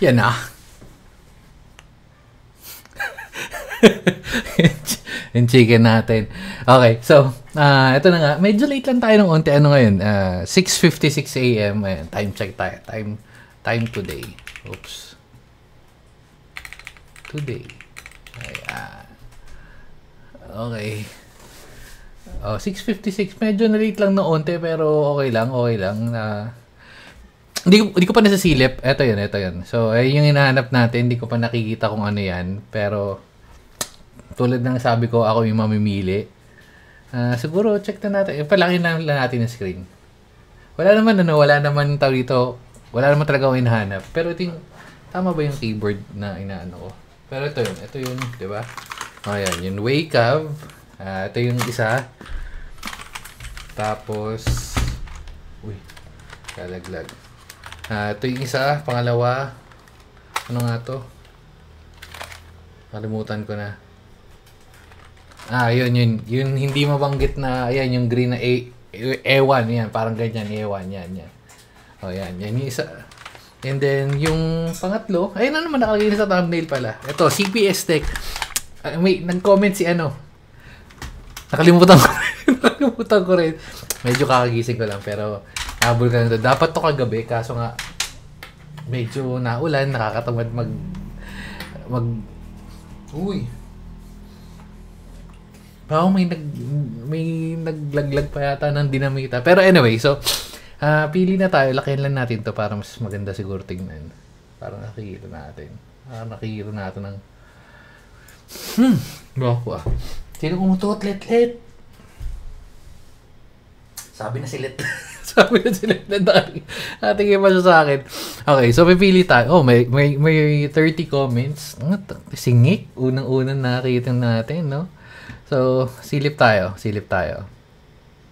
Yan na. Yung chicken natin. Okay, so, ito na nga. Medyo late lang tayo ng onti. Ano ngayon? 6:56 a.m. Ayan, time check tayo. Time today. Oops. Today. Ayan. Okay. 6:56. Medyo na late lang ng onti, pero okay lang. Hindi ko pa nasasilip. Ito yun. So, yung hinahanap natin, hindi ko pa nakikita kung ano yan. Pero, tulad ng sabi ko, ako yung mamimili. Siguro, check na natin. Palaki na lang natin yung screen. Wala naman tawag dito. Wala naman talaga akong hinahanap. Pero tama ba yung keyboard na inaano ko? Pero ito yun, di ba? Ayan, yung Wacom. Ito yung isa. Tapos, kalaglag. Ito yung isa, pangalawa. Ano nga to? Kalimutan ko na. Yun. Yung hindi mabanggit na, ayan, yung green na A1, yan. Parang ganyan, A1, yan. Yan yung isa. And then, yung pangatlo, ayun na naman, nakalagay sa thumbnail pala. Ito, CPS Tech. Nag-comment si ano. Nakalimutan ko rin. Medyo kakagising ko lang, pero habol ka na ito. Dapat to kagabi, kaso nga, medyo naulan, nakakatamad Parang may naglaglag pa yata ng dinamita. Pero anyway, so, pili na tayo. Lakihan lang natin to para mas maganda siguro tingnan. Para nakikita natin ng... Bako Sino kumutot? Let. Sabi na si Let. Natingin pa siya sa akin. Okay, so pipili tayo. May 30 comments. Singik. Unang-unang nakita natin, no? So, silip tayo.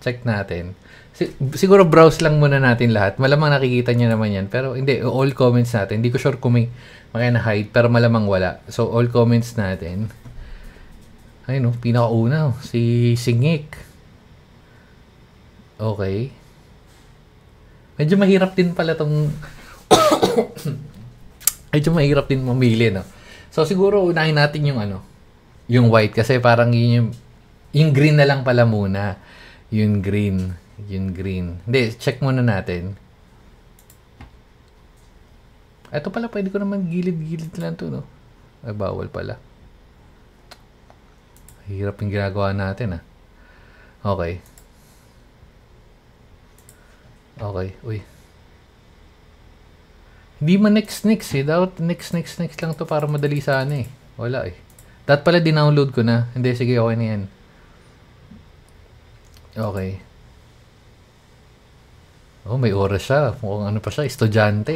Check natin. Siguro browse lang muna natin lahat. Malamang nakikita niyo naman yan. Pero hindi, all comments natin. Hindi ko sure kung may na-hide, pero malamang wala. So, all comments natin. Ayun, pinakauna. Si Singik. Okay. Medyo mahirap din pala tong... Medyo mahirap din mamili, no? So, siguro unahin natin yung yung white kasi parang yung green na lang pala muna. Yung green. Hindi, check muna natin. Ito pala, pwede ko naman gilid-gilid lang to, no? Ay, bawal pala. Hirap yung ginagawa natin, Okay. Uy. Hindi man next eh. Dapat next lang to para madali sana eh. Wala eh. Dapat pala dinownload ko na. Hindi, sige, okay na yan. Okay. May oras siya. Mukhang ano pa siya, estudyante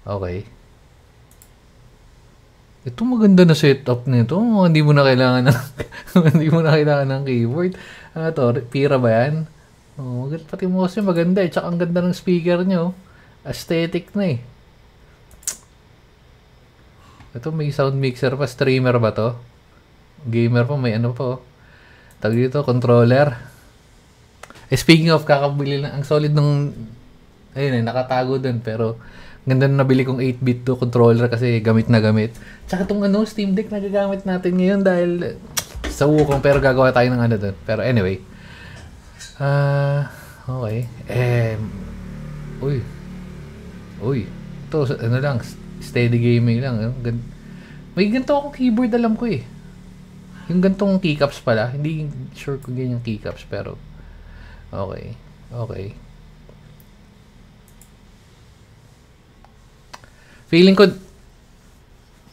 Okay. Ito maganda na setup nito. Hindi mo na kailangan ng keyboard. Ano to? Pira ba yan? Pati mo kasi maganda eh. Tsaka ang ganda ng speaker nyo. Aesthetic na eh. Ito may sound mixer pa. Streamer ba to? Gamer pa. May ano pa. Tawag dito, controller. Speaking of, kakabili lang. Ang solid nung... Ayun nakatago dun. Pero ganda na nabili kong 8-bit to controller kasi gamit na gamit. Tsaka itong Steam Deck na gagamit natin ngayon dahil sa Wukong, pero gagawa tayo ng dun. Pero anyway. Okay. Uy. Ito, lang. Steady gaming lang. May ganito akong keyboard, alam ko eh. Yung gantong keycaps pala. Hindi sure kung ganyan yung keycaps, pero okay. Feeling ko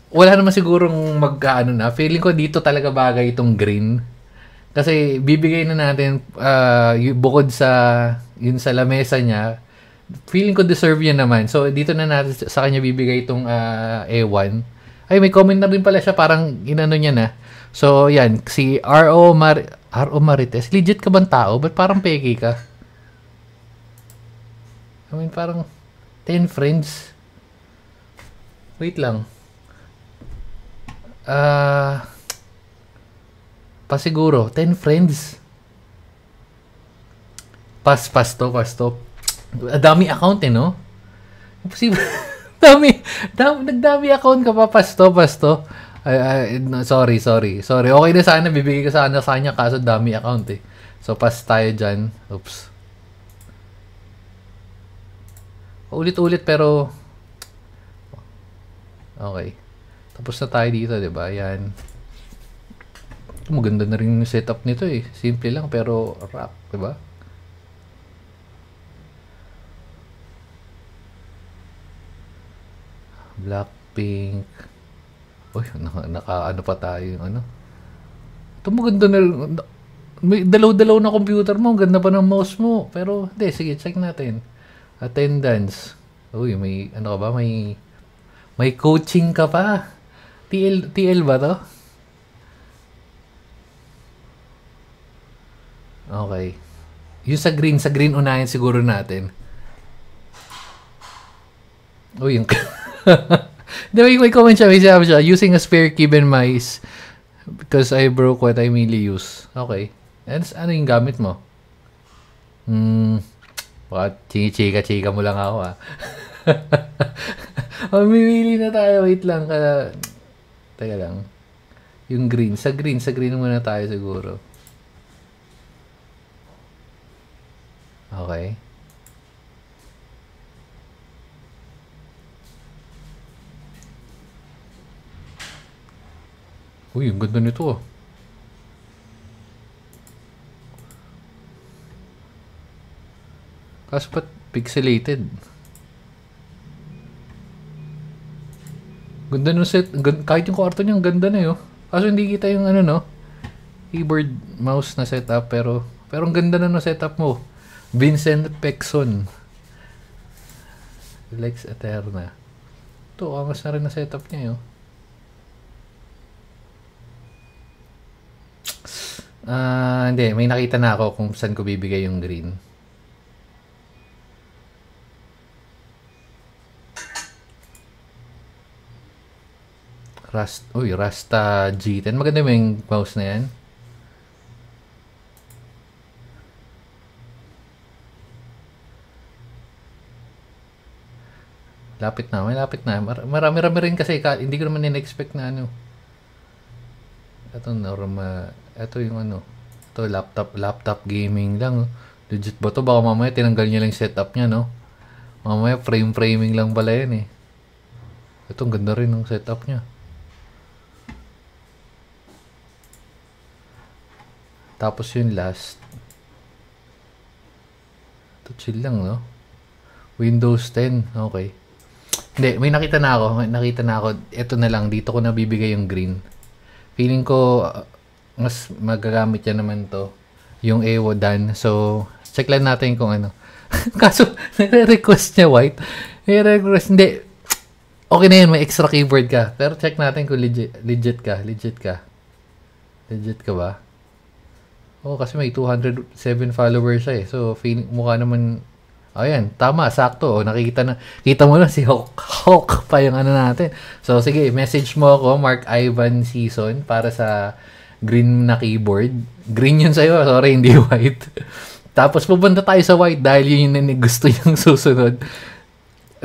wala naman sigurong feeling ko dito talaga bagay itong green. Kasi bibigay na natin bukod sa yun sa lamesa niya, feeling ko deserve yan naman. So dito na natin sa kanya bibigay itong A1. Ay, may comment na rin pala siya, parang inano niya na. So yan, si R.O. Marites. Legit ka bang tao? Ba't parang peke ka? I mean, parang 10 friends. Wait lang. Pasiguro, 10 friends. Pas to. Dami account no? Posible. Nagdami account ka pa, pasto. No, sorry. Okay na sana, bibigay ko sana sa kanya, kaso dami account eh. So, pass tayo dyan. Oops. Ulit-ulit pero, okay. Tapos na tayo dito, diba? Yan. Maganda na rin yung setup nito eh. Simple lang pero rock, diba? Blackpink. Uy, ano pa tayo yung ano. Ito maganda na rin. May dalaw-dalaw na computer mo. Ang ganda pa ng mouse mo. Pero, hindi, sige, check natin. Attendance. Uy, may, ano ka ba? May coaching ka pa. TL ba to? Okay. Yung sa green unahin siguro natin. Uy, yung... Di ba, may comment siya, may sabi siya, using a spare key and mice because I broke what I mainly use. Okay. And ano yung gamit mo? Baka chika mo lang ako ah. Mamimili na tayo, wait lang. Teka lang. Yung green. Sa green muna tayo siguro. Okay. Uy, ang ganda nito ah. Kaso ba't pixelated? Ganda nung set. Kahit yung kwarto niya, ang ganda na yun. Kaso hindi kita yung ano no? Keyboard, mouse na setup. Pero ang ganda na no setup mo. Vincent Pexon. Lex Eterna. Ito, angas na rin na setup niya yun. Hindi. May nakita na ako kung saan ko bibigay yung green. Rasta G10. Maganda mo yung mouse na yan. Lapit na. Marami rin kasi. Hindi ko naman in-expect na ano. Ito yung ano. Ito, laptop gaming lang. Legit ba to? Baka mamaya tinanggal niya lang yung setup niya, no? Mamaya framing lang pala yan eh. Ito, ang ganda rin ng setup niya. Tapos yung last. Ito, chill lang, no? Windows 10. Okay. Hindi, may nakita na ako. Ito na lang. Dito ko nabibigay yung green. Feeling ko, mas magagamit yan naman to. Yung Ewodan. So, check lang natin kung ano. Kaso, nire-request niya white. Hindi. Okay na yun, may extra keyboard ka. Pero check natin kung legit ka. Legit ka ba? Oo, kasi may 207 followers siya eh. So, mukha naman... Ayan, tama, sakto. Kita mo na si Hawk pa yung ano natin. So, sige, message mo ako, Mark Ivan Season, para sa green na keyboard. Green yun sa'yo, sorry, hindi white. Tapos, pupunta tayo sa white dahil yun yung gusto yung susunod.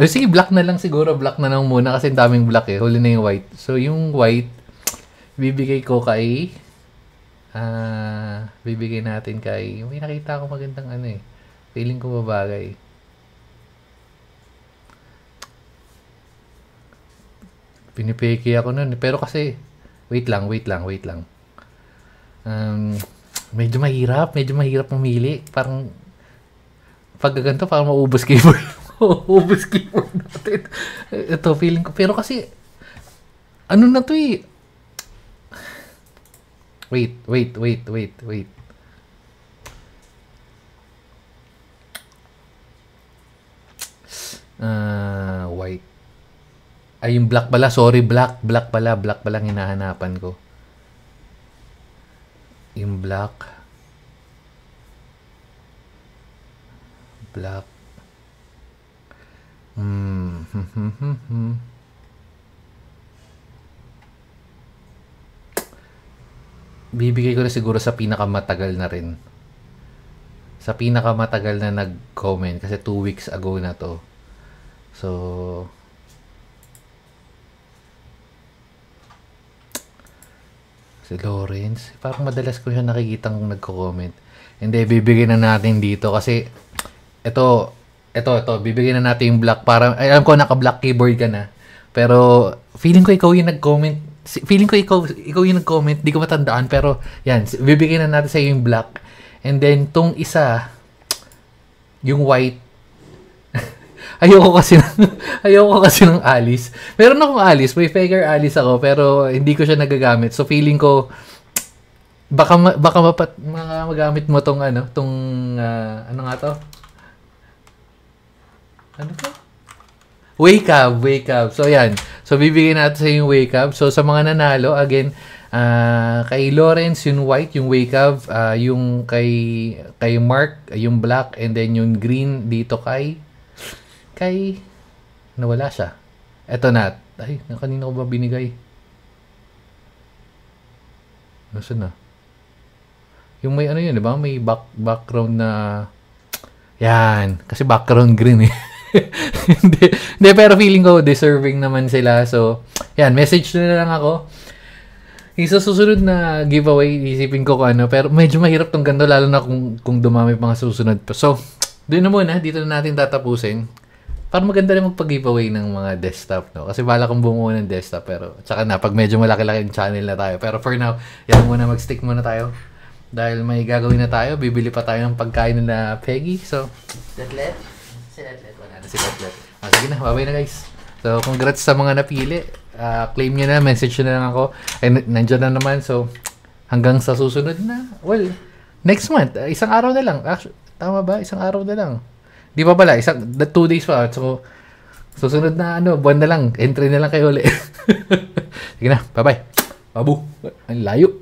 Sige, black na lang siguro. Black na lang muna kasi daming black eh. Huli na yung white. So, yung white, bibigay ko kay... bibigay natin kay... May nakita ako magandang ano eh. Feeling ko babagay. Pinipeki ako nun. Pero kasi, wait lang. Medyo mahirap mamili. Parang, pag ganito, parang maubos keyboard. Maubos keyboard natin. Ito, feeling ko. Pero kasi, ano na to eh. Wait. White. Ay, yung black pala. Sorry, black pala. Black pala ang hinahanapan ko. Yung black. Bibigay ko na siguro sa pinakamatagal na rin. Sa pinakamatagal na nag-comment. Kasi 2 weeks ago na to. So, si Lawrence, parang madalas ko siya nakikita kung nagko-comment. Hindi, bibigyan na natin dito kasi ito, bibigyan na natin yung black para, ay, alam ko naka-black keyboard ka na. Pero, feeling ko ikaw yung nag-comment. Feeling ko ikaw yung nag-comment, di ko matandaan. Pero, yan, bibigyan na natin sa yung black. And then, tong isa, yung white, ayoko kasi ng Alice. Meron akong Alice, may Faker Alice ako, pero hindi ko siya nagagamit. So feeling ko baka magamit mo tong ano ano nga to? Ano to? Wake up. So yan. So bibigyan natin sa yung wake up. So sa mga nanalo, again, kay Lawrence yung white, yung wake up, yung kay Mark yung black, and then yung green dito kay nawala siya. Eto na. Ay, kanina ko ba binigay? Nasaan na? Yung may ano yun, di ba? May background na yan. Kasi background green eh. Hindi, pero feeling ko deserving naman sila. So, yan. Message na lang ako. Isa susunod na giveaway, isipin ko kung ano. Pero medyo mahirap tong ganito, lalo na kung dumami pa mga susunod pa. So, doon na muna. Dito na natin tatapusin. Parang maganda rin magpag-giveaway ng mga desktop, no? Kasi bala kong bumuo ng desktop, pero tsaka na, pag medyo malaki-laki yung channel na tayo. Pero for now, yan muna, mag-stick muna tayo. Dahil may gagawin na tayo, bibili pa tayo ng pagkain na Peggy. So, Letlet? Si Letlet, wala na si Letlet. Sige na, bye-bye na guys. So, congrats sa mga napili. Claim nyo na, message nyo na lang ako. Ay, nandiyan na naman, so, hanggang sa susunod na, well, next month, isang araw na lang. Actually, tama ba? Isang araw na lang. Di pa pala, 2 days pa. So, susunod na buwan na lang. Entry na lang kayo ulit. Sige na, bye-bye. Babu. Ang layo.